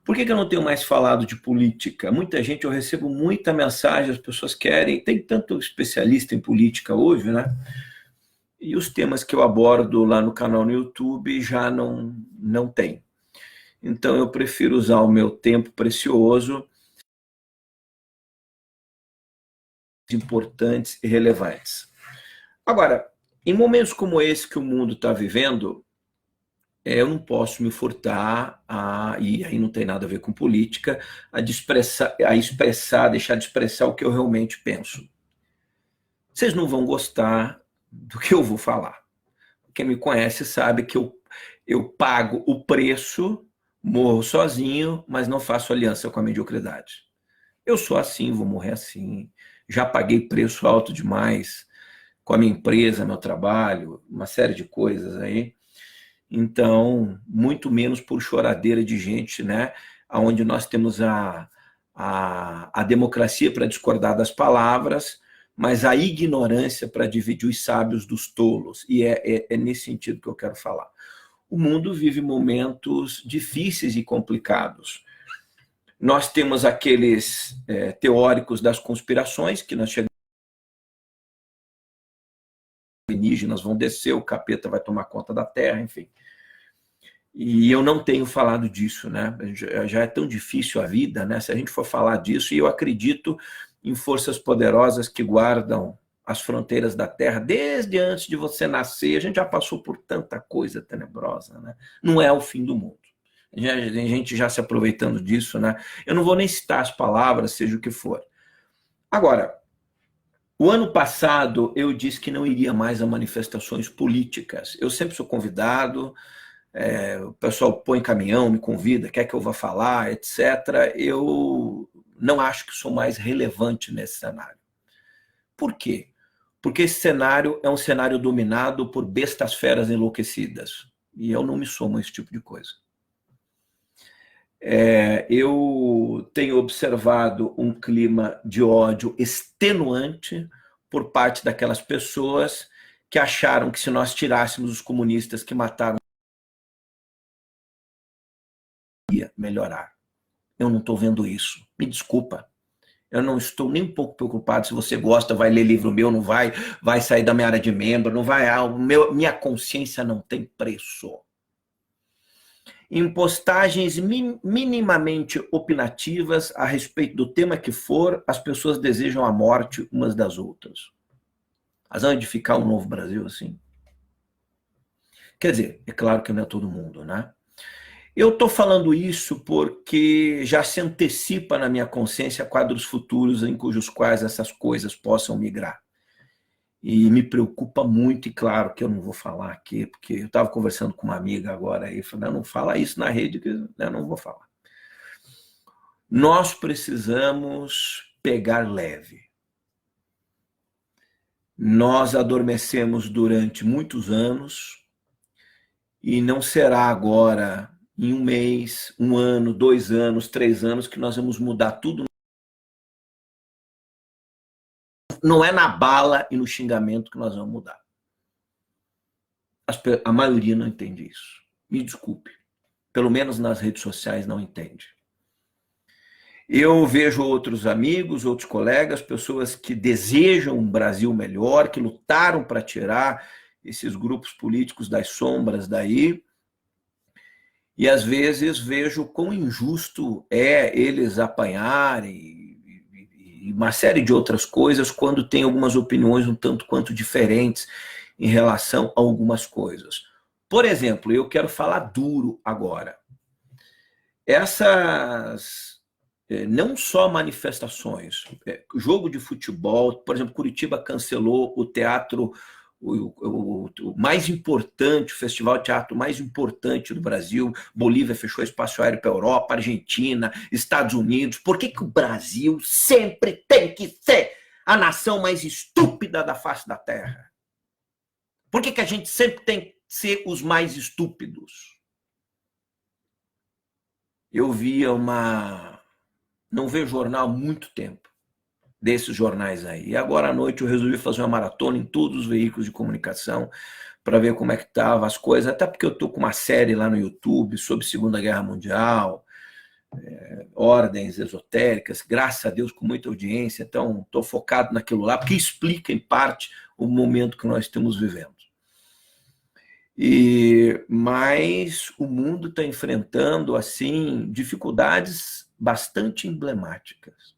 Por que eu não tenho mais falado de política? Muita gente, eu recebo muita mensagem, as pessoas querem, tem tanto especialista em política hoje, né? E os temas que eu abordo lá no canal no YouTube já não tem. Então eu prefiro usar o meu tempo precioso, importantes e relevantes. Agora, em momentos como esse que o mundo está vivendo, eu não posso me furtar, e aí não tem nada a ver com política, deixar de expressar o que eu realmente penso. Vocês não vão gostar do que eu vou falar. Quem me conhece sabe que eu pago o preço, morro sozinho, mas não faço aliança com a mediocridade. Eu sou assim, vou morrer assim. Já paguei preço alto demais com a minha empresa, meu trabalho, uma série de coisas aí. Então, muito menos por choradeira de gente, né? Onde nós temos a democracia para discordar das palavras, mas a ignorância para dividir os sábios dos tolos. E é nesse sentido que eu quero falar. O mundo vive momentos difíceis e complicados. Nós temos aqueles teóricos das conspirações, que nós chegamos, alienígenas vão descer, o capeta vai tomar conta da Terra, enfim. E eu não tenho falado disso, né? Já é tão difícil a vida, né? Se a gente for falar disso, e eu acredito em forças poderosas que guardam as fronteiras da Terra desde antes de você nascer. A gente já passou por tanta coisa tenebrosa, né? Não é o fim do mundo. A gente já se aproveitando disso, né? Eu não vou nem citar as palavras, seja o que for. Agora, o ano passado eu disse que não iria mais a manifestações políticas. Eu sempre sou convidado, o pessoal põe caminhão, me convida, quer que eu vá falar, etc. Eu não acho que sou mais relevante nesse cenário. Por quê? Porque esse cenário é um cenário dominado por bestas feras enlouquecidas. E eu não me somo a esse tipo de coisa. Eu tenho observado um clima de ódio extenuante por parte daquelas pessoas que acharam que se nós tirássemos os comunistas que mataram ia melhorar. Eu não estou vendo isso. Me desculpa. Eu não estou nem um pouco preocupado se você gosta, vai ler livro meu, não vai sair da minha área de membro, não vai. Minha consciência não tem preço. Em postagens minimamente opinativas a respeito do tema que for, as pessoas desejam a morte umas das outras. Mas vão edificar um novo Brasil assim? Quer dizer, é claro que não é todo mundo, né? Eu estou falando isso porque já se antecipa na minha consciência quadros futuros em cujos quais essas coisas possam migrar. E me preocupa muito, e claro que eu não vou falar aqui, porque eu estava conversando com uma amiga agora e falei, não fala isso na rede, que eu não vou falar. Nós precisamos pegar leve. Nós adormecemos durante muitos anos e não será agora, em um mês, um ano, 2 anos, 3 anos, que nós vamos mudar tudo. Não é na bala e no xingamento que nós vamos mudar. A maioria não entende isso. Me desculpe. Pelo menos nas redes sociais não entende. Eu vejo outros amigos, outros colegas, pessoas que desejam um Brasil melhor, que lutaram para tirar esses grupos políticos das sombras daí, e às vezes vejo quão injusto é eles apanharem e uma série de outras coisas quando tem algumas opiniões um tanto quanto diferentes em relação a algumas coisas. Por exemplo, eu quero falar duro agora. Essas, não só manifestações, jogo de futebol, por exemplo, Curitiba cancelou o teatro, o mais importante, o festival de teatro mais importante do Brasil. Bolívia fechou espaço aéreo para a Europa, Argentina, Estados Unidos. Por que o Brasil sempre tem que ser a nação mais estúpida da face da Terra? Por que a gente sempre tem que ser os mais estúpidos? Eu via não vejo jornal há muito tempo, desses jornais aí. E agora à noite eu resolvi fazer uma maratona em todos os veículos de comunicação para ver como é que estavam as coisas, até porque eu estou com uma série lá no YouTube sobre Segunda Guerra Mundial, ordens esotéricas, graças a Deus, com muita audiência, então estou focado naquilo lá, porque explica, em parte, o momento que nós estamos vivendo. Mas o mundo está enfrentando, assim, dificuldades bastante emblemáticas.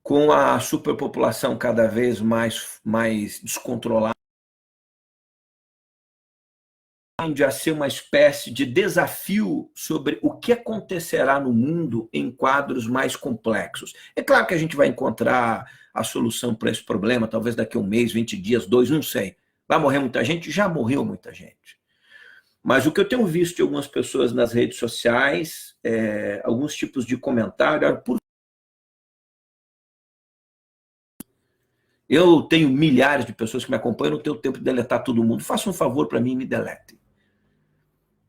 Com a superpopulação cada vez mais descontrolada, tende a ser uma espécie de desafio sobre o que acontecerá no mundo em quadros mais complexos. É claro que a gente vai encontrar a solução para esse problema, talvez daqui a um mês, 20 dias, 2, não sei. Vai morrer muita gente? Já morreu muita gente. Mas o que eu tenho visto de algumas pessoas nas redes sociais, alguns tipos de comentário, eu tenho milhares de pessoas que me acompanham, não tenho tempo de deletar todo mundo. Faça um favor para mim e me deletem.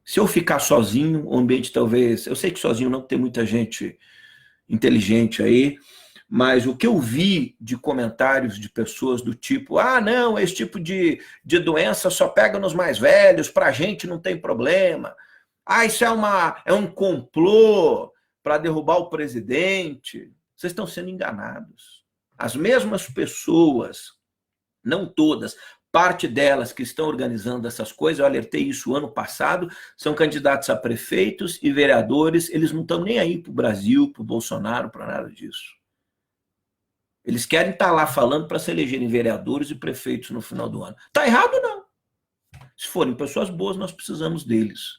Se eu ficar sozinho, o ambiente talvez... Eu sei que sozinho não tem muita gente inteligente aí, mas o que eu vi de comentários de pessoas do tipo, não, esse tipo de doença só pega nos mais velhos, para a gente não tem problema. Isso é um complô para derrubar o presidente. Vocês estão sendo enganados. As mesmas pessoas, não todas, parte delas que estão organizando essas coisas, eu alertei isso ano passado, são candidatos a prefeitos e vereadores, eles não estão nem aí para o Brasil, para o Bolsonaro, para nada disso. Eles querem estar lá falando para se elegerem vereadores e prefeitos no final do ano. Está errado, não. Se forem pessoas boas, nós precisamos deles.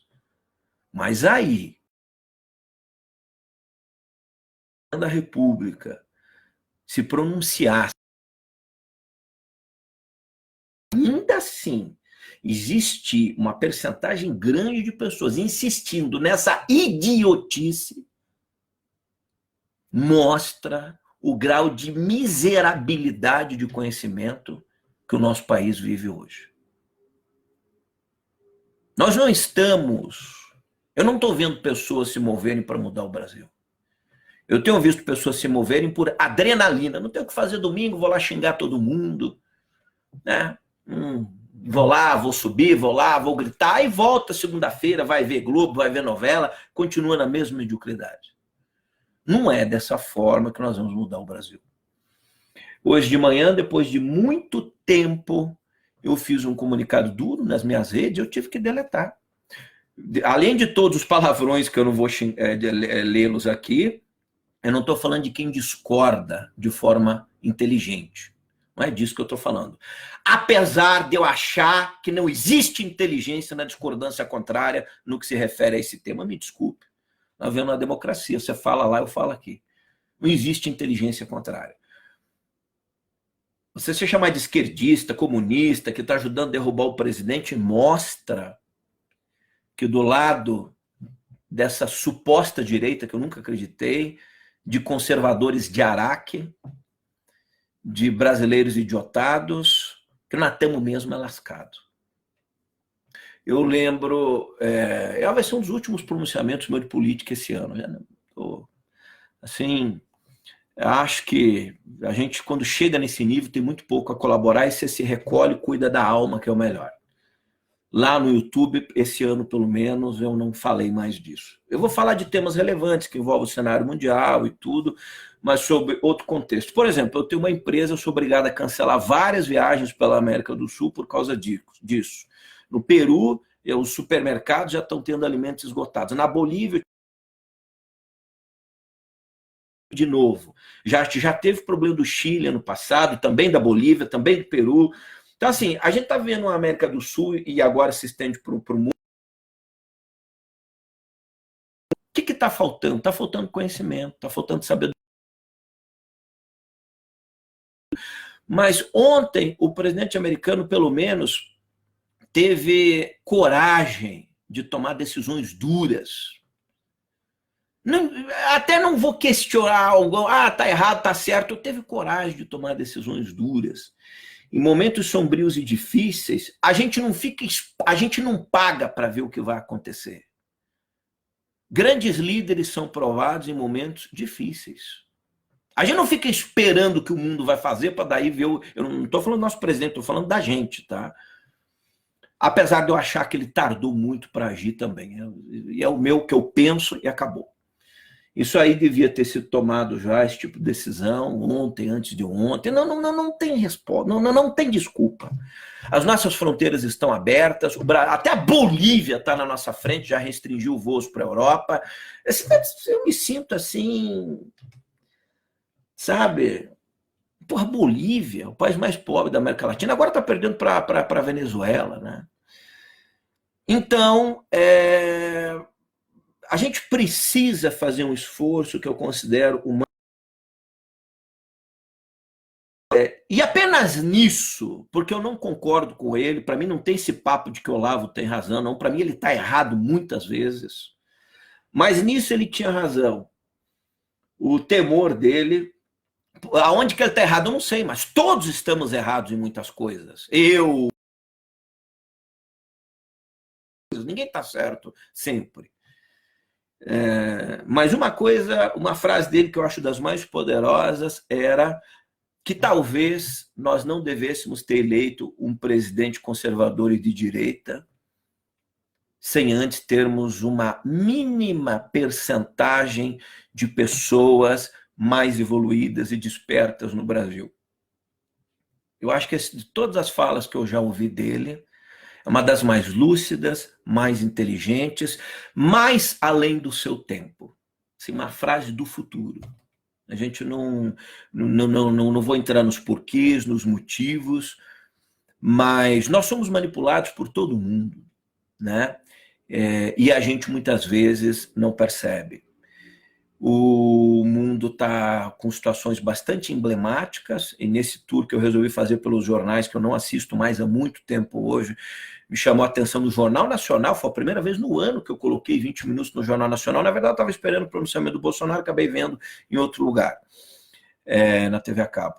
Mas aí, da República se pronunciasse, ainda assim, existe uma percentagem grande de pessoas insistindo nessa idiotice, mostra o grau de miserabilidade de conhecimento que o nosso país vive hoje. Nós não estamos... Eu não estou vendo pessoas se moverem para mudar o Brasil. Eu tenho visto pessoas se moverem por adrenalina. Não tenho o que fazer domingo, vou lá xingar todo mundo, né? Vou lá, vou subir, vou lá, vou gritar, e volta segunda-feira, vai ver Globo, vai ver novela, continua na mesma mediocridade. Não é dessa forma que nós vamos mudar o Brasil. Hoje de manhã, depois de muito tempo, eu fiz um comunicado duro nas minhas redes, eu tive que deletar. Além de todos os palavrões que eu não vou lê-los aqui, eu não estou falando de quem discorda de forma inteligente. Não é disso que eu estou falando. Apesar de eu achar que não existe inteligência na discordância contrária no que se refere a esse tema, me desculpe. Nós vivemos uma democracia, você fala lá, eu falo aqui. Não existe inteligência contrária. Você se chamar de esquerdista, comunista, que está ajudando a derrubar o presidente, mostra que do lado dessa suposta direita, que eu nunca acreditei, de conservadores de Araque, de brasileiros idiotados, que nós estamos mesmo lascados. Eu lembro, vai ser um dos últimos pronunciamentos meus de política esse ano. Assim, acho que a gente, quando chega nesse nível, tem muito pouco a colaborar, e você se recolhe e cuida da alma, que é o melhor. Lá no YouTube, esse ano pelo menos, eu não falei mais disso. Eu vou falar de temas relevantes, que envolvem o cenário mundial e tudo, mas sobre outro contexto. Por exemplo, eu tenho uma empresa, eu sou obrigado a cancelar várias viagens pela América do Sul por causa disso. No Peru, os supermercados já estão tendo alimentos esgotados. Na Bolívia, de novo, já teve problema do Chile ano passado, também da Bolívia, também do Peru. Então, assim, a gente está vendo a América do Sul e agora se estende para o mundo. O que está faltando? Está faltando conhecimento, está faltando sabedoria. Mas ontem, o presidente americano, pelo menos, teve coragem de tomar decisões duras. Até não vou questionar algo, tá errado, tá certo. Teve coragem de tomar decisões duras. Em momentos sombrios e difíceis, a gente não paga para ver o que vai acontecer. Grandes líderes são provados em momentos difíceis. A gente não fica esperando o que o mundo vai fazer para daí ver. Eu não estou falando do nosso presidente, estou falando da gente, tá? Apesar de eu achar que ele tardou muito para agir também. É o meu que eu penso e acabou. Isso aí devia ter sido tomado já, esse tipo de decisão, ontem, antes de ontem. Não tem resposta, não tem desculpa. As nossas fronteiras estão abertas, até a Bolívia está na nossa frente, já restringiu voos para a Europa. Eu me sinto assim, sabe? Porra, Bolívia, o país mais pobre da América Latina, agora está perdendo para a Venezuela, né? Então, a gente precisa fazer um esforço que eu considero humano. E apenas nisso, porque eu não concordo com ele, para mim não tem esse papo de que o Olavo tem razão, não. Para mim ele está errado muitas vezes, mas nisso ele tinha razão. O temor dele, aonde que ele está errado eu não sei, mas todos estamos errados em muitas coisas. Ninguém está certo sempre. Mas uma frase dele que eu acho das mais poderosas era que talvez nós não devêssemos ter eleito um presidente conservador e de direita sem antes termos uma mínima percentagem de pessoas mais evoluídas e despertas no Brasil. Eu acho que de todas as falas que eu já ouvi dele, é uma das mais lúcidas, mais inteligentes, mais além do seu tempo. Assim, uma frase do futuro. A gente não vou entrar nos porquês, nos motivos, mas nós somos manipulados por todo mundo, né? E a gente muitas vezes não percebe. O mundo está com situações bastante emblemáticas, e nesse tour que eu resolvi fazer pelos jornais, que eu não assisto mais há muito tempo hoje, me chamou a atenção no Jornal Nacional. Foi a primeira vez no ano que eu coloquei 20 minutos no Jornal Nacional. Na verdade, eu estava esperando o pronunciamento do Bolsonaro, acabei vendo em outro lugar, na TV a cabo,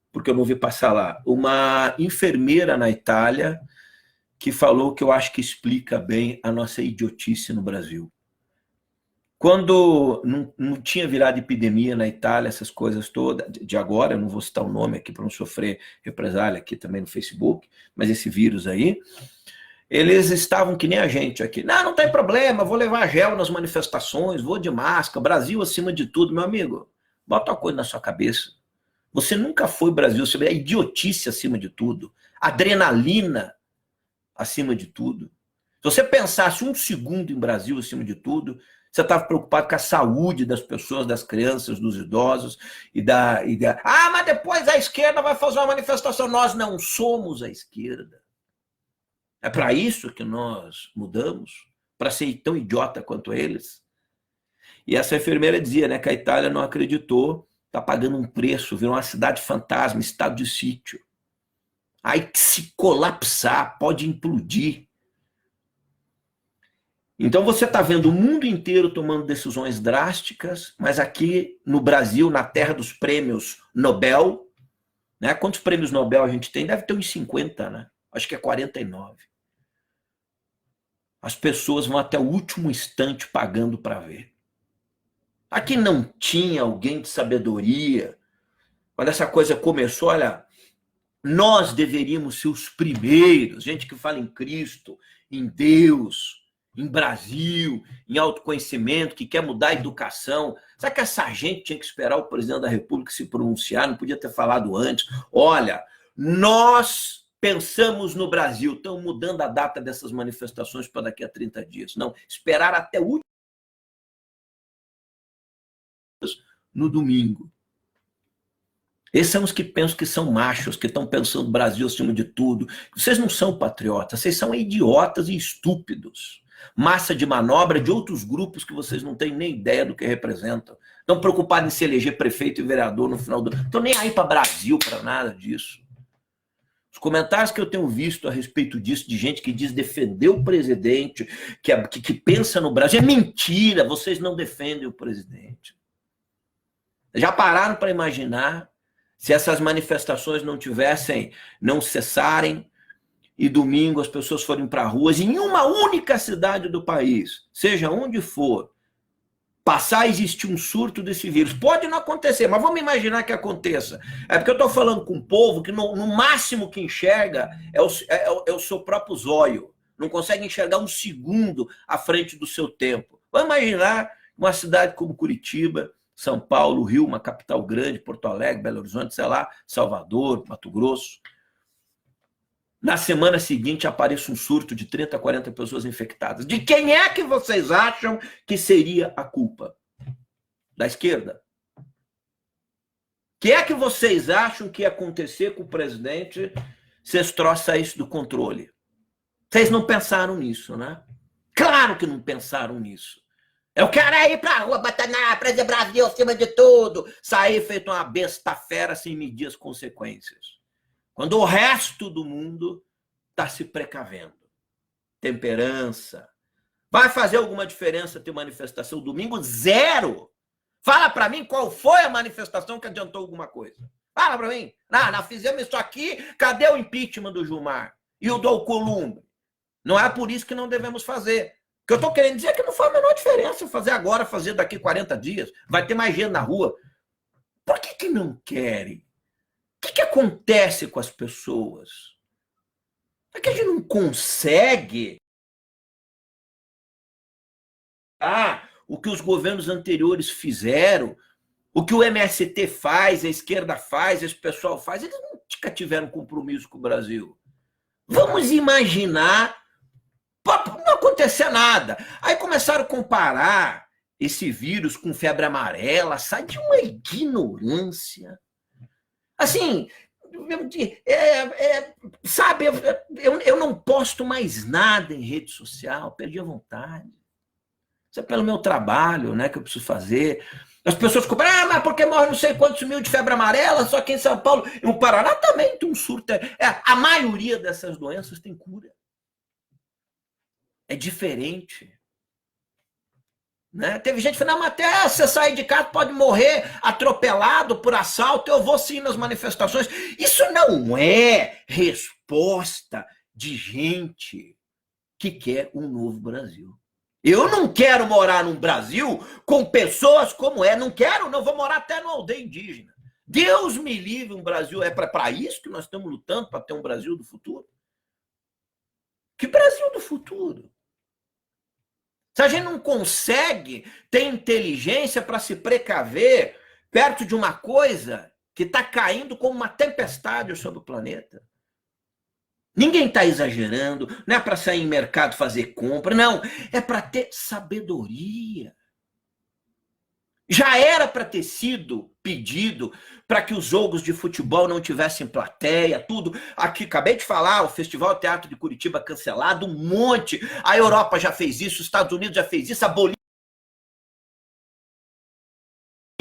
porque eu não vi passar lá. Uma enfermeira na Itália que falou que eu acho que explica bem a nossa idiotice no Brasil. Quando não tinha virado epidemia na Itália, essas coisas todas, de agora, eu não vou citar o nome aqui para não sofrer represália aqui também no Facebook, mas esse vírus aí, eles estavam que nem a gente aqui. Não tem problema, vou levar gel nas manifestações, vou de máscara, Brasil acima de tudo. Meu amigo, bota uma coisa na sua cabeça. Você nunca foi Brasil, você é idiotice acima de tudo, adrenalina acima de tudo. Se você pensasse um segundo em Brasil acima de tudo, você estava preocupado com a saúde das pessoas, das crianças, dos idosos mas depois a esquerda vai fazer uma manifestação. Nós não somos a esquerda. É para isso que nós mudamos? Para ser tão idiota quanto eles? E essa enfermeira dizia, né, que a Itália não acreditou, está pagando um preço, virou uma cidade fantasma, estado de sítio. Aí se colapsar, pode implodir. Então você está vendo o mundo inteiro tomando decisões drásticas, mas aqui no Brasil, na terra dos prêmios Nobel, né? Quantos prêmios Nobel a gente tem? Deve ter uns 50, né? Acho que é 49. As pessoas vão até o último instante pagando para ver. Aqui não tinha alguém de sabedoria. Quando essa coisa começou, olha, nós deveríamos ser os primeiros, gente que fala em Cristo, em Deus, em Brasil, em autoconhecimento, que quer mudar a educação. Será que essa gente tinha que esperar o presidente da República se pronunciar? Não podia ter falado antes. Olha, nós pensamos no Brasil, estão mudando a data dessas manifestações para daqui a 30 dias. Não, esperar até o último no domingo. Esses são os que pensam que são machos, que estão pensando no Brasil acima de tudo. Vocês não são patriotas, vocês são idiotas e estúpidos. Massa de manobra de outros grupos que vocês não têm nem ideia do que representam. Estão preocupados em se eleger prefeito e vereador no final do ano. Estão nem aí para Brasil, para nada disso. Os comentários que eu tenho visto a respeito disso, de gente que diz defender o presidente, que pensa no Brasil, é mentira, vocês não defendem o presidente. Já pararam para imaginar se essas manifestações não cessarem, e domingo as pessoas forem para ruas, em uma única cidade do país, seja onde for, passar a existir um surto desse vírus. Pode não acontecer, mas vamos imaginar que aconteça. É porque eu estou falando com um povo que no máximo que enxerga é o seu próprio zóio. Não consegue enxergar um segundo à frente do seu tempo. Vamos imaginar Uma cidade como Curitiba, São Paulo, Rio, uma capital grande, Porto Alegre, Belo Horizonte, sei lá, Salvador, Mato Grosso. Na semana seguinte aparece um surto de 30, 40 pessoas infectadas. De quem é que vocês acham que seria a culpa? Da esquerda? O que é que vocês acham que ia acontecer com o presidente se esse troço saísse do controle? Vocês não pensaram nisso, né? Claro que não pensaram nisso. Eu quero ir pra rua, batanar, prazer Brasil acima de tudo, sair feito uma besta fera sem medir as consequências. Quando o resto do mundo está se precavendo. Temperança. Vai fazer alguma diferença ter manifestação domingo? Zero. Fala para mim qual foi a manifestação que adiantou alguma coisa. Fala para mim. Não, fizemos isso aqui, cadê o impeachment do Gilmar? E o do Alcolumbre? Não é por isso que não devemos fazer. O que eu estou querendo dizer é que não faz a menor diferença fazer agora, fazer daqui 40 dias. Vai ter mais gente na rua. Por que não querem? O que acontece com as pessoas? É que a gente não consegue o que os governos anteriores fizeram, o que o MST faz, a esquerda faz, esse pessoal faz. Eles nunca tiveram compromisso com o Brasil. Vamos imaginar não acontecer nada. Aí começaram a comparar esse vírus com febre amarela, sai de uma ignorância. Assim, sabe, eu não posto mais nada em rede social, perdi a vontade. Isso é pelo meu trabalho, né, que eu preciso fazer. As pessoas cobram, mas porque morre não sei quantos mil de febre amarela, só que em São Paulo, no Paraná também tem um surto. A maioria dessas doenças tem cura. É diferente. Né? Teve gente que falou, mas até você sair de casa pode morrer atropelado por assalto, eu vou sim nas manifestações. Isso não é resposta de gente que quer um novo Brasil. Eu não quero morar num Brasil com pessoas como não quero, não vou morar até numa aldeia indígena. Deus me livre, um Brasil, é para isso que nós estamos lutando, para ter um Brasil do futuro? Que Brasil do futuro? Se a gente não consegue ter inteligência para se precaver perto de uma coisa que está caindo como uma tempestade sobre o planeta. Ninguém está exagerando, não é para sair em mercado fazer compra, não. É para ter sabedoria. Já era para ter sido pedido para que os jogos de futebol não tivessem plateia, tudo. Aqui, acabei de falar, o Festival Teatro de Curitiba cancelado, um monte. A Europa já fez isso, os Estados Unidos já fez isso, a Bolívia.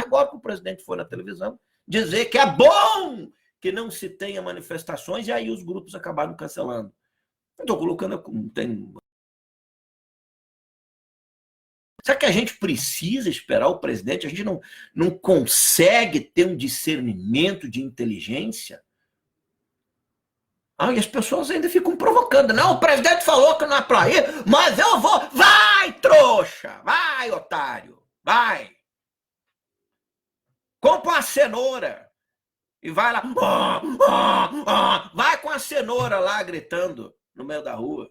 Agora que o presidente foi na televisão dizer que é bom que não se tenha manifestações, e aí os grupos acabaram cancelando. Estou colocando... Será que a gente precisa esperar o presidente? A gente não consegue ter um discernimento de inteligência? E as pessoas ainda ficam provocando. Não, o presidente falou que não é para ir, mas eu vou. Vai, trouxa! Vai, otário! Vai! Compra uma cenoura e vai lá. Vai com a cenoura lá gritando no meio da rua.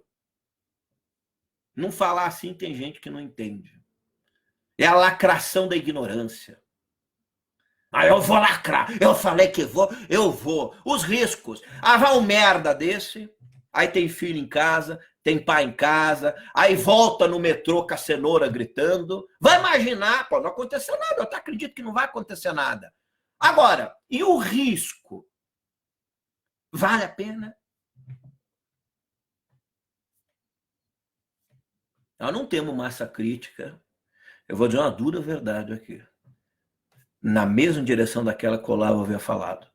Não falar assim tem gente que não entende. É a lacração da ignorância. Eu vou lacrar. Eu falei que vou, eu vou. Os riscos. Vai um merda desse, aí tem filho em casa, tem pai em casa, aí volta no metrô com a cenoura gritando. Vai imaginar, não aconteceu nada. Eu até acredito que não vai acontecer nada. Agora, e o risco? Vale a pena? Nós não temos massa crítica. Eu vou dizer uma dura verdade aqui. Na mesma direção daquela que o Olavo havia falado.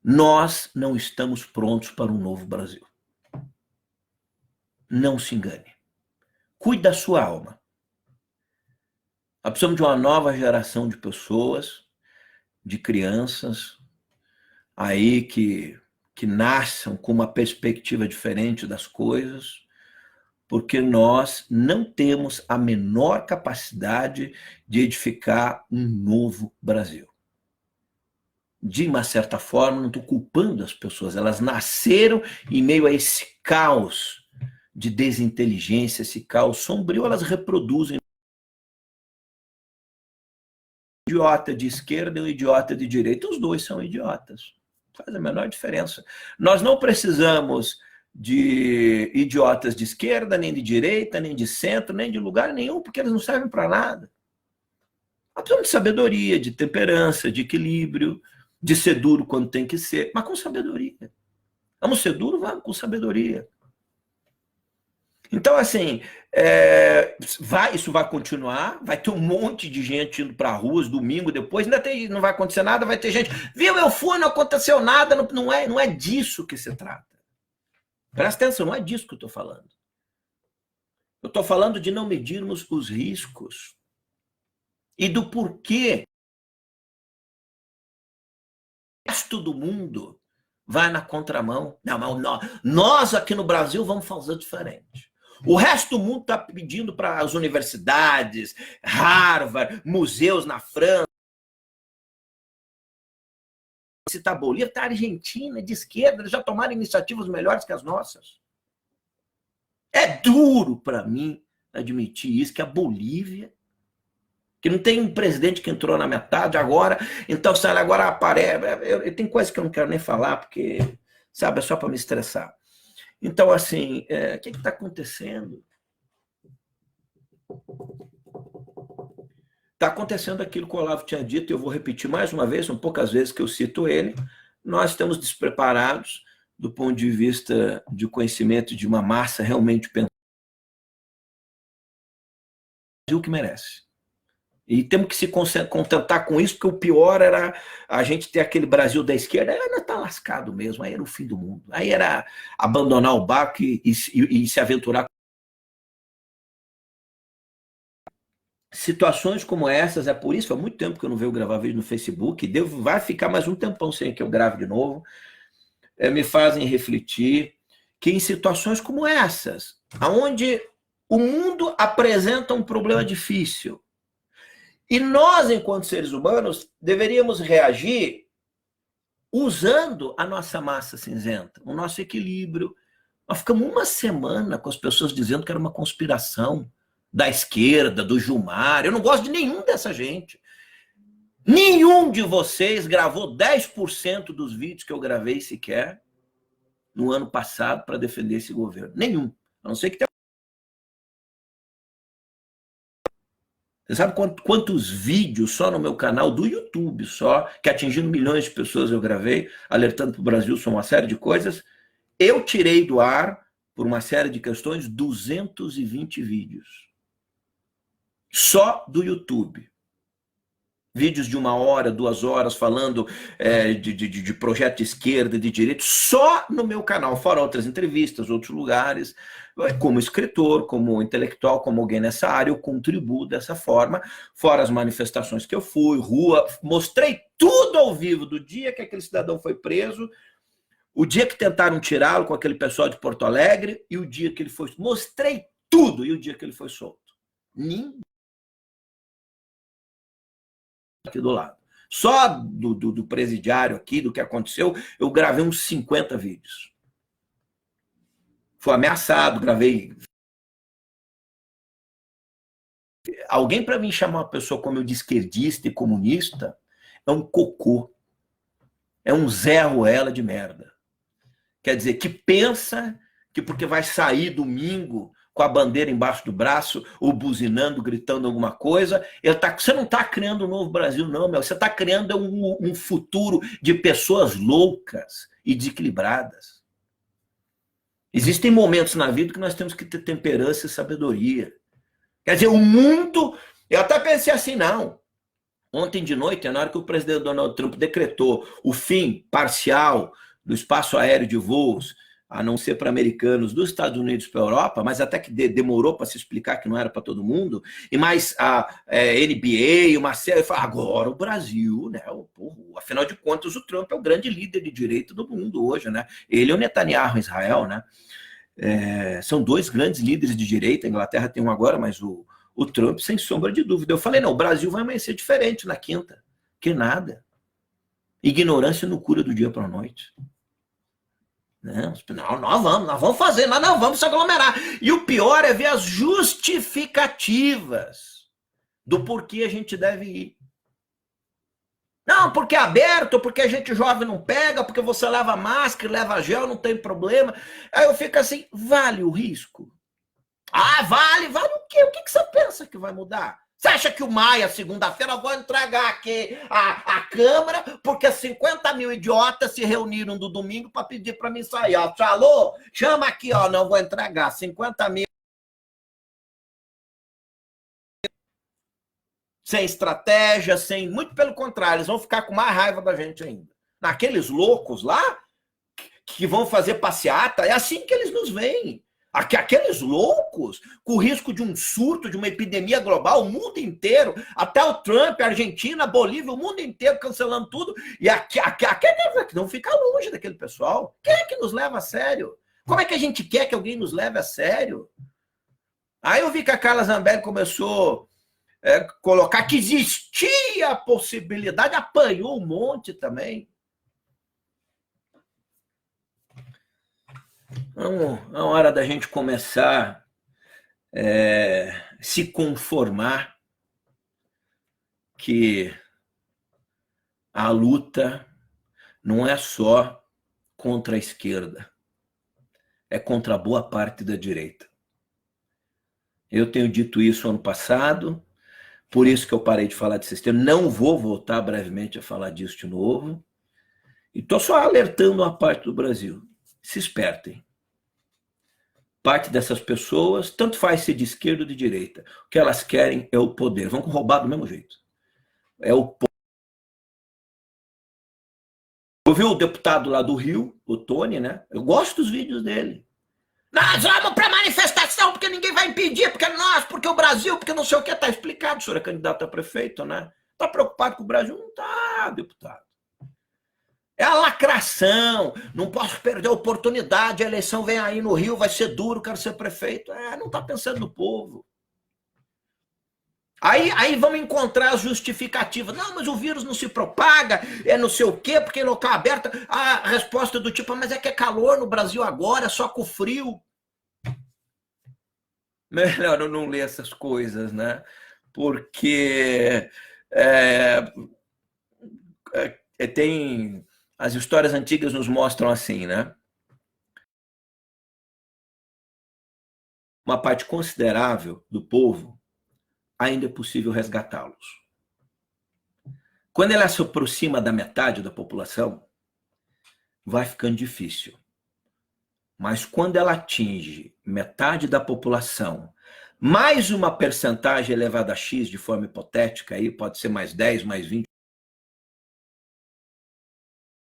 Nós não estamos prontos para um novo Brasil. Não se engane. Cuide da sua alma. Nós precisamos de uma nova geração de pessoas, de crianças, aí que nasçam com uma perspectiva diferente das coisas, porque nós não temos a menor capacidade de edificar um novo Brasil. De uma certa forma, não estou culpando as pessoas, elas nasceram em meio a esse caos de desinteligência, esse caos sombrio, elas reproduzem idiota de esquerda e um idiota de direita. Os dois são idiotas. Faz a menor diferença. Nós não precisamos de idiotas de esquerda, nem de direita, nem de centro, nem de lugar nenhum, porque eles não servem para nada. Nós precisamos de sabedoria, de temperança, de equilíbrio, de ser duro quando tem que ser, mas com sabedoria. Vamos ser duro? Vamos, com sabedoria. Então, assim, isso vai continuar, vai ter um monte de gente indo para ruas domingo depois, não vai acontecer nada, vai ter gente, viu, eu fui, não aconteceu nada, não é disso que se trata. Presta atenção, não é disso que eu estou falando. Eu estou falando de não medirmos os riscos e do porquê o resto do mundo vai na contramão. Não, mas nós aqui no Brasil vamos fazer diferente. O resto do mundo está pedindo para as universidades, Harvard, museus na França, citar Bolívia, está a Argentina, de esquerda, eles já tomaram iniciativas melhores que as nossas. É duro para mim admitir isso, que a Bolívia, que não tem um presidente que entrou na metade agora, então, sabe, agora aparece. Tem coisas que eu não quero nem falar, porque, sabe, é só para me estressar. Então, assim, o que está acontecendo? Está acontecendo aquilo que o Olavo tinha dito, e eu vou repetir mais uma vez, são poucas vezes que eu cito ele. Nós estamos despreparados do ponto de vista de conhecimento de uma massa realmente pensando o que merece. E temos que se contentar com isso, porque o pior era a gente ter aquele Brasil da esquerda, aí ainda está lascado mesmo, aí era o fim do mundo. Aí era abandonar o barco e se aventurar. Situações como essas, é por isso, há muito tempo que eu não venho gravar vídeo no Facebook, vai ficar mais um tempão sem que eu grave de novo, me fazem refletir que em situações como essas, onde o mundo apresenta um problema difícil, e nós, enquanto seres humanos, deveríamos reagir usando a nossa massa cinzenta, o nosso equilíbrio. Nós ficamos uma semana com as pessoas dizendo que era uma conspiração da esquerda, do Gilmar. Eu não gosto de nenhum dessa gente. Nenhum de vocês gravou 10% dos vídeos que eu gravei sequer no ano passado para defender esse governo. Nenhum. A não ser que tenha. Você sabe quantos vídeos só no meu canal do YouTube, só, que atingindo milhões de pessoas eu gravei, alertando para o Brasil sobre uma série de coisas? Eu tirei do ar, por uma série de questões, 220 vídeos. Só do YouTube. Vídeos de 1 hora, 2 horas, falando de projeto de esquerda, de direita, só no meu canal, fora outras entrevistas, outros lugares. Como escritor, como intelectual, como alguém nessa área, eu contribuo dessa forma, fora as manifestações que eu fui, rua, mostrei tudo ao vivo, do dia que aquele cidadão foi preso, o dia que tentaram tirá-lo com aquele pessoal de Porto Alegre, e o dia que ele foi... Mostrei tudo, e o dia que ele foi solto. Ninguém aqui do lado. Só do presidiário aqui, do que aconteceu, eu gravei uns 50 vídeos. Foi ameaçado, gravei. Alguém para mim chamar uma pessoa como eu de esquerdista e comunista é um cocô. É um Zé Ruela de merda. Quer dizer, que pensa que porque vai sair domingo com a bandeira embaixo do braço, ou buzinando, gritando alguma coisa, você não está criando um novo Brasil, não, meu. Você está criando um futuro de pessoas loucas e desequilibradas. Existem momentos na vida que nós temos que ter temperança e sabedoria. Quer dizer, o mundo... Eu até pensei assim, não. Ontem de noite, na hora que o presidente Donald Trump decretou o fim parcial do espaço aéreo de voos, a não ser para americanos dos Estados Unidos para a Europa, mas até que demorou para se explicar que não era para todo mundo, e mais a NBA, uma série, agora o Brasil, né? Afinal de contas, o Trump é o grande líder de direita do mundo hoje, né? Ele e o Netanyahu em Israel, né? São dois grandes líderes de direita, a Inglaterra tem um agora, mas o Trump, sem sombra de dúvida. Eu falei, não, o Brasil vai amanhecer diferente na quinta, que nada. Ignorância não cura do dia para a noite. Não, nós vamos fazer, nós não vamos se aglomerar. E o pior é ver as justificativas do porquê a gente deve ir. Não, porque é aberto, porque a gente jovem não pega, porque você leva máscara, leva gel, não tem problema. Aí eu fico assim, vale o risco? Ah, vale o quê? O que você pensa que vai mudar? Você acha que o Maia, segunda-feira, eu vou entregar aqui a Câmara, porque 50 mil idiotas se reuniram do domingo para pedir para mim sair. Ó, falou? Chama aqui, ó, não vou entregar. 50 mil. Sem estratégia, sem. Muito pelo contrário, eles vão ficar com mais raiva da gente ainda. Naqueles loucos lá, que vão fazer passeata, é assim que eles nos veem. Aqueles loucos, com o risco de um surto, de uma epidemia global, o mundo inteiro, até o Trump, a Argentina, a Bolívia, o mundo inteiro cancelando tudo, e aquele não fica longe daquele pessoal. Quem é que nos leva a sério? Como é que a gente quer que alguém nos leve a sério? Aí eu vi que a Carla Zambelli começou a colocar que existia a possibilidade, apanhou um monte também. Então, a hora da gente começar se conformar que a luta não é só contra a esquerda, é contra boa parte da direita. Eu tenho dito isso ano passado, por isso que eu parei de falar desse tema. Não vou voltar brevemente a falar disso de novo. E estou só alertando uma parte do Brasil. Se espertem. Parte dessas pessoas, tanto faz ser de esquerda ou de direita, o que elas querem é o poder. Vão roubar do mesmo jeito. É o poder. Eu vi o deputado lá do Rio, o Tony, né? Eu gosto dos vídeos dele. Nós vamos para manifestação porque ninguém vai impedir, porque nós, porque o Brasil, porque não sei o que. Tá explicado, o senhor é candidato a prefeito, né? Tá preocupado com o Brasil? Não tá, deputado. É a lacração, não posso perder a oportunidade, a eleição vem aí no Rio, vai ser duro, quero ser prefeito. Não tá pensando no povo. Aí vamos encontrar as justificativas. Não, mas o vírus não se propaga, é não sei o quê, porque em local aberto, a resposta do tipo, mas é que é calor no Brasil agora, só com frio. Melhor eu não ler essas coisas, né? Porque tem... As histórias antigas nos mostram assim, né? Uma parte considerável do povo ainda é possível resgatá-los. Quando ela se aproxima da metade da população, vai ficando difícil. Mas quando ela atinge metade da população, mais uma percentagem elevada a X de forma hipotética, aí pode ser mais 10, mais 20,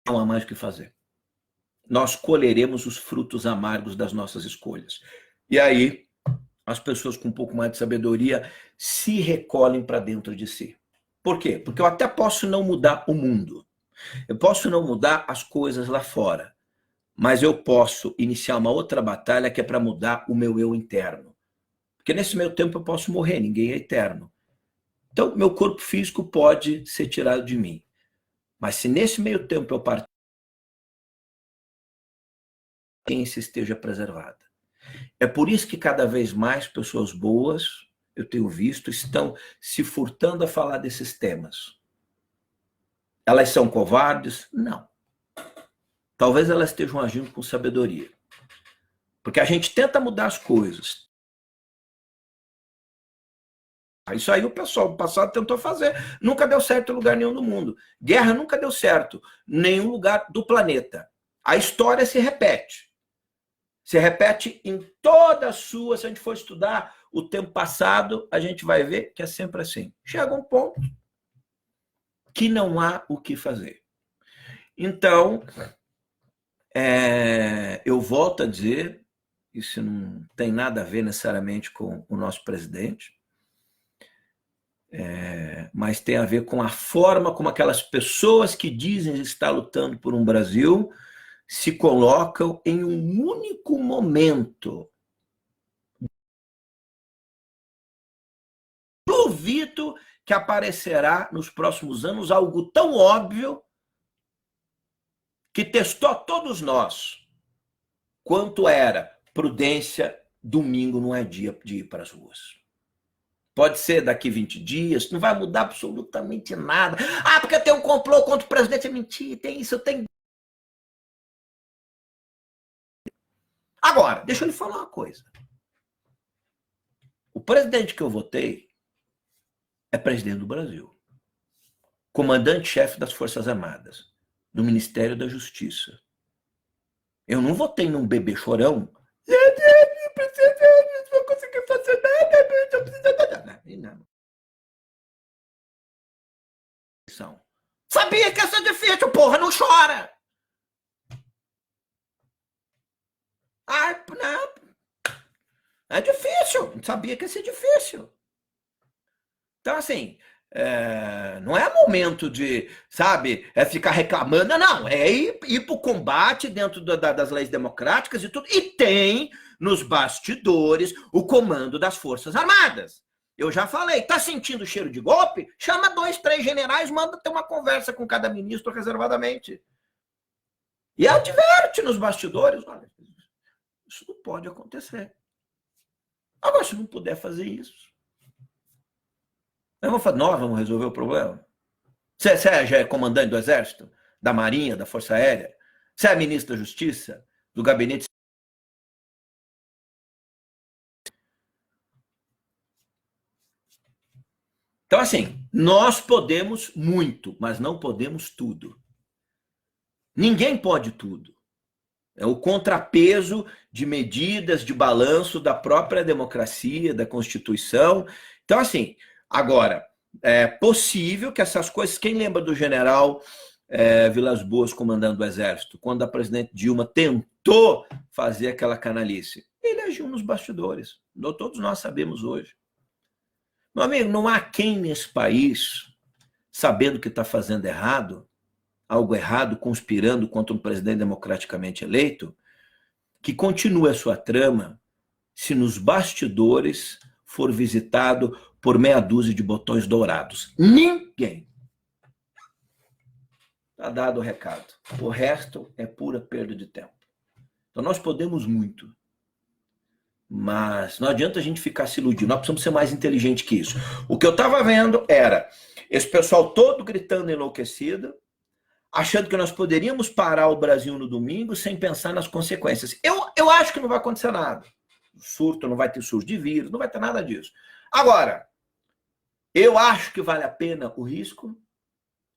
não há mais o que fazer. Nós colheremos os frutos amargos das nossas escolhas. E aí, as pessoas com um pouco mais de sabedoria se recolhem para dentro de si. Por quê? Porque eu até posso não mudar o mundo. Eu posso não mudar as coisas lá fora. Mas eu posso iniciar uma outra batalha que é para mudar o meu eu interno. Porque nesse meio tempo eu posso morrer, ninguém é eterno. Então, meu corpo físico pode ser tirado de mim. Mas se nesse meio tempo eu partir, a ciência esteja preservada. É por isso que cada vez mais pessoas boas, eu tenho visto, estão se furtando a falar desses temas. Elas são covardes? Não. Talvez elas estejam agindo com sabedoria. Porque a gente tenta mudar as coisas. Isso aí o pessoal do passado tentou fazer. Nunca deu certo em lugar nenhum do mundo. Guerra nunca deu certo em nenhum lugar do planeta. A história se repete. Se repete em toda a sua. Se a gente for estudar o tempo passado, a gente vai ver que é sempre assim. Chega um ponto que não há o que fazer. Então, eu volto a dizer, isso não tem nada a ver necessariamente com o nosso presidente, mas tem a ver com a forma como aquelas pessoas que dizem estar lutando por um Brasil se colocam em um único momento. Duvido que aparecerá nos próximos anos algo tão óbvio que testou a todos nós quanto era prudência. Domingo não é dia de ir para as ruas. Pode ser daqui 20 dias, não vai mudar absolutamente nada. Ah, porque tem um complô contra o presidente. É mentira, tem isso, tem. Agora, deixa eu lhe falar uma coisa. O presidente que eu votei é presidente do Brasil. Comandante-chefe das Forças Armadas, do Ministério da Justiça. Eu não votei num bebê chorão. Não vou conseguir fazer nada. Não. Sabia que ia ser difícil, porra, não chora. Ah, não. É difícil, sabia que ia ser difícil. Então, assim, não é momento de, sabe, ficar reclamando, não, é ir para o combate dentro das leis democráticas e tudo. E tem nos bastidores o comando das Forças Armadas. Eu já falei, tá sentindo cheiro de golpe? Chama 2, 3 generais, manda ter uma conversa com cada ministro reservadamente. E adverte nos bastidores, olha, isso não pode acontecer. Agora, se não puder fazer isso, nós vamos resolver o problema. Você já é comandante do Exército, da Marinha, da Força Aérea? Você é ministro da Justiça, do Gabinete. Então, assim, nós podemos muito, mas não podemos tudo. Ninguém pode tudo. É o contrapeso de medidas de balanço da própria democracia, da Constituição. Então, assim, agora, é possível que essas coisas... Quem lembra do general Vilas Boas comandando o Exército? Quando a presidente Dilma tentou fazer aquela canalice. Ele agiu nos bastidores. Todos nós sabemos hoje. Meu amigo, não há quem nesse país, sabendo que está fazendo errado, algo errado, conspirando contra um presidente democraticamente eleito, que continue a sua trama se nos bastidores for visitado por meia dúzia de botões dourados. Ninguém. Está dado o recado. O resto é pura perda de tempo. Então nós podemos muito, mas não adianta a gente ficar se iludindo. Nós precisamos ser mais inteligentes que isso. O que eu estava vendo era esse pessoal todo gritando enlouquecido, achando que nós poderíamos parar o Brasil no domingo sem pensar nas consequências. Eu acho que não vai acontecer nada. Surto, não vai ter surto de vírus, não vai ter nada disso. Agora, eu acho que vale a pena o risco.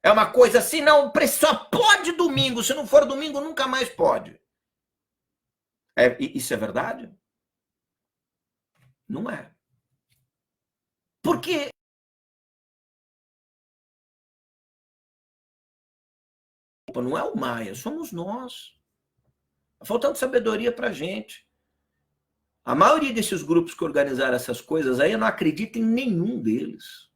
É uma coisa assim, não, só pode domingo, se não for domingo, nunca mais pode. Isso é verdade? Não é. Porque não é o Maia, somos nós. Tá faltando sabedoria para a gente. A maioria desses grupos que organizaram essas coisas aí, eu não acredito em nenhum deles.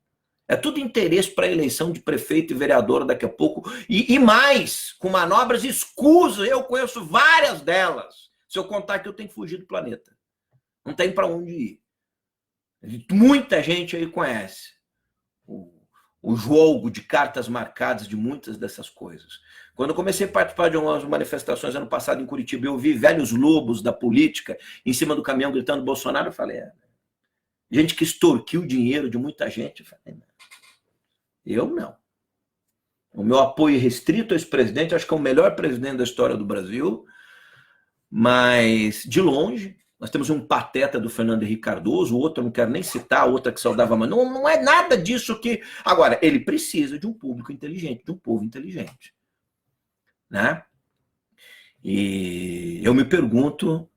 É tudo interesse para a eleição de prefeito e vereador daqui a pouco. E mais, com manobras escusas, eu conheço várias delas. Se eu contar que eu tenho que fugir do planeta. Não tem para onde ir. Muita gente aí conhece o jogo de cartas marcadas de muitas dessas coisas. Quando eu comecei a participar de umas manifestações ano passado em Curitiba, eu vi velhos lobos da política em cima do caminhão gritando Bolsonaro, eu falei, gente que extorquiu o dinheiro de muita gente. Eu falei, não. Eu não. O meu apoio restrito a esse presidente, acho que é o melhor presidente da história do Brasil, mas de longe. Nós temos um pateta do Fernando Henrique Cardoso, o outro eu não quero nem citar, a outra que saudava, mas não é nada disso que... Agora, ele precisa de um público inteligente, de um povo inteligente. Né? E eu me pergunto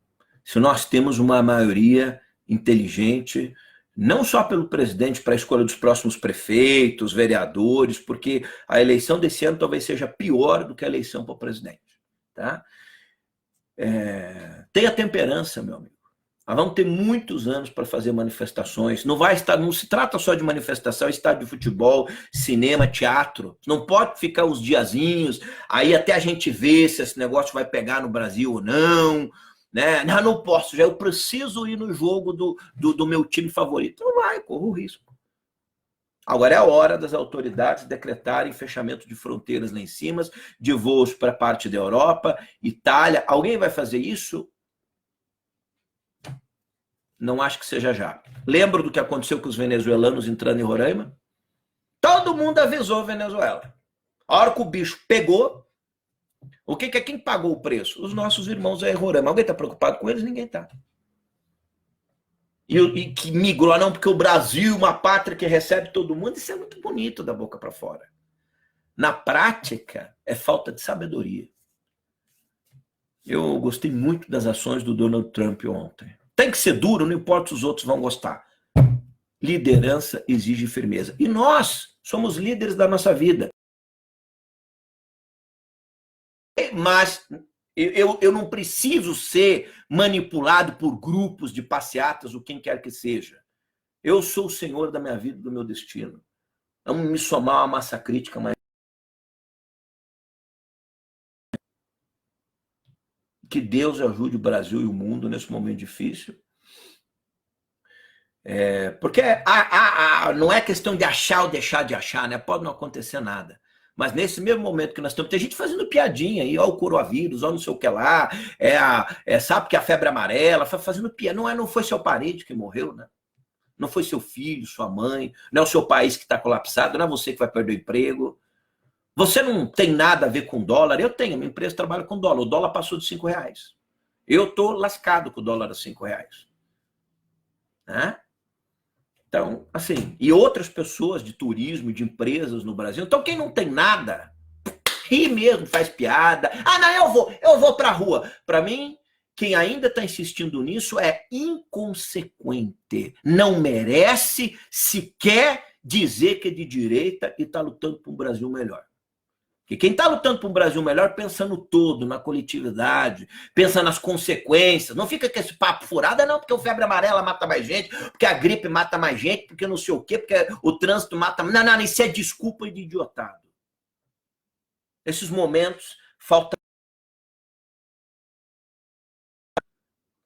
se nós temos uma maioria inteligente, não só pelo presidente para a escolha dos próximos prefeitos, vereadores, porque a eleição desse ano talvez seja pior do que a eleição para o presidente. Tá? Tenha temperança, meu amigo. Nós vamos ter muitos anos para fazer manifestações. Não se trata só de manifestação, é estádio de futebol, cinema, teatro. Não pode ficar uns diazinhos, aí até a gente ver se esse negócio vai pegar no Brasil ou não. Né? Não posso, eu preciso ir no jogo do meu time favorito. Não vai, corro o risco. Agora é a hora das autoridades decretarem fechamento de fronteiras lá em cima, de voos para parte da Europa, Itália. Alguém vai fazer isso? Não acho que seja já. Lembra do que aconteceu com os venezuelanos entrando em Roraima? Todo mundo avisou a Venezuela. A hora que o bicho pegou, o que é quem pagou o preço? Os nossos irmãos aí em Roraima. Alguém está preocupado com eles? Ninguém está. E que migrou, não, porque o Brasil, uma pátria que recebe todo mundo, isso é muito bonito da boca para fora. Na prática, é falta de sabedoria. Eu gostei muito das ações do Donald Trump ontem. Tem que ser duro, não importa se os outros vão gostar. Liderança exige firmeza. E nós somos líderes da nossa vida. Mas eu não preciso ser manipulado por grupos de passeatas ou quem quer que seja. Eu sou o senhor da minha vida, do meu destino. Vamos me somar a uma massa crítica mais. Que Deus ajude o Brasil e o mundo nesse momento difícil. Porque não é questão de achar ou deixar de achar, né? Pode não acontecer nada. Mas nesse mesmo momento que nós estamos, tem gente fazendo piadinha aí, ó, o coronavírus, ó, não sei o que lá, sabe que a febre amarela, fazendo piada. Não foi seu parente que morreu, né? Não foi seu filho, sua mãe, não é o seu país que está colapsado, não é você que vai perder o emprego. Você não tem nada a ver com dólar. Eu tenho, minha empresa trabalha com dólar. O dólar passou de R$5. Eu estou lascado com o dólar a R$5. Né? Então, assim, e outras pessoas de turismo, de empresas no Brasil. Então, quem não tem nada, ri mesmo, faz piada. Ah, não, eu vou para a rua. Para mim, quem ainda está insistindo nisso é inconsequente. Não merece sequer dizer que é de direita e está lutando por um Brasil melhor. Porque quem está lutando por um Brasil melhor pensa no todo, na coletividade, pensa nas consequências. Não fica com esse papo furado, não, porque o febre amarela mata mais gente, porque a gripe mata mais gente, porque não sei o quê, porque o trânsito mata... Não, isso é desculpa de idiotado. Esses momentos falta...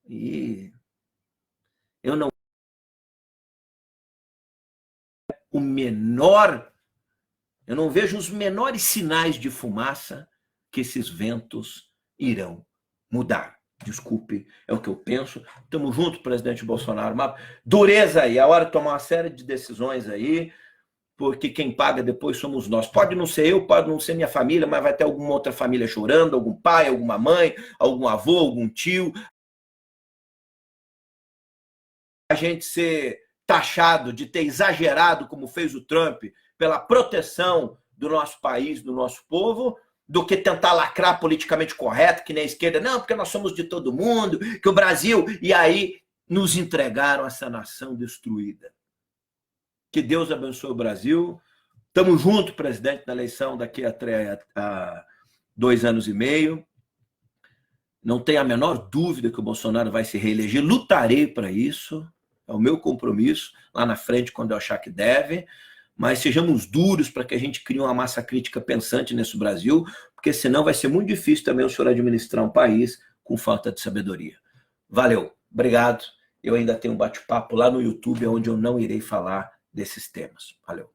E eu não... O menor... Eu não vejo os menores sinais de fumaça que esses ventos irão mudar. Desculpe, é o que eu penso. Estamos juntos, presidente Bolsonaro. Uma dureza aí, é a hora de tomar uma série de decisões aí, porque quem paga depois somos nós. Pode não ser eu, pode não ser minha família, mas vai ter alguma outra família chorando, algum pai, alguma mãe, algum avô, algum tio. A gente ser taxado de ter exagerado, como fez o Trump, pela proteção do nosso país, do nosso povo, do que tentar lacrar politicamente correto, que nem a esquerda, não, porque nós somos de todo mundo, que o Brasil... E aí nos entregaram essa nação destruída. Que Deus abençoe o Brasil. Estamos juntos, presidente, na eleição daqui a 2 anos e meio. Não tenho a menor dúvida que o Bolsonaro vai se reeleger. Lutarei para isso. É o meu compromisso, lá na frente, quando eu achar que deve. Mas sejamos duros para que a gente crie uma massa crítica pensante nesse Brasil, porque senão vai ser muito difícil também o senhor administrar um país com falta de sabedoria. Valeu, obrigado. Eu ainda tenho um bate-papo lá no YouTube, onde eu não irei falar desses temas. Valeu.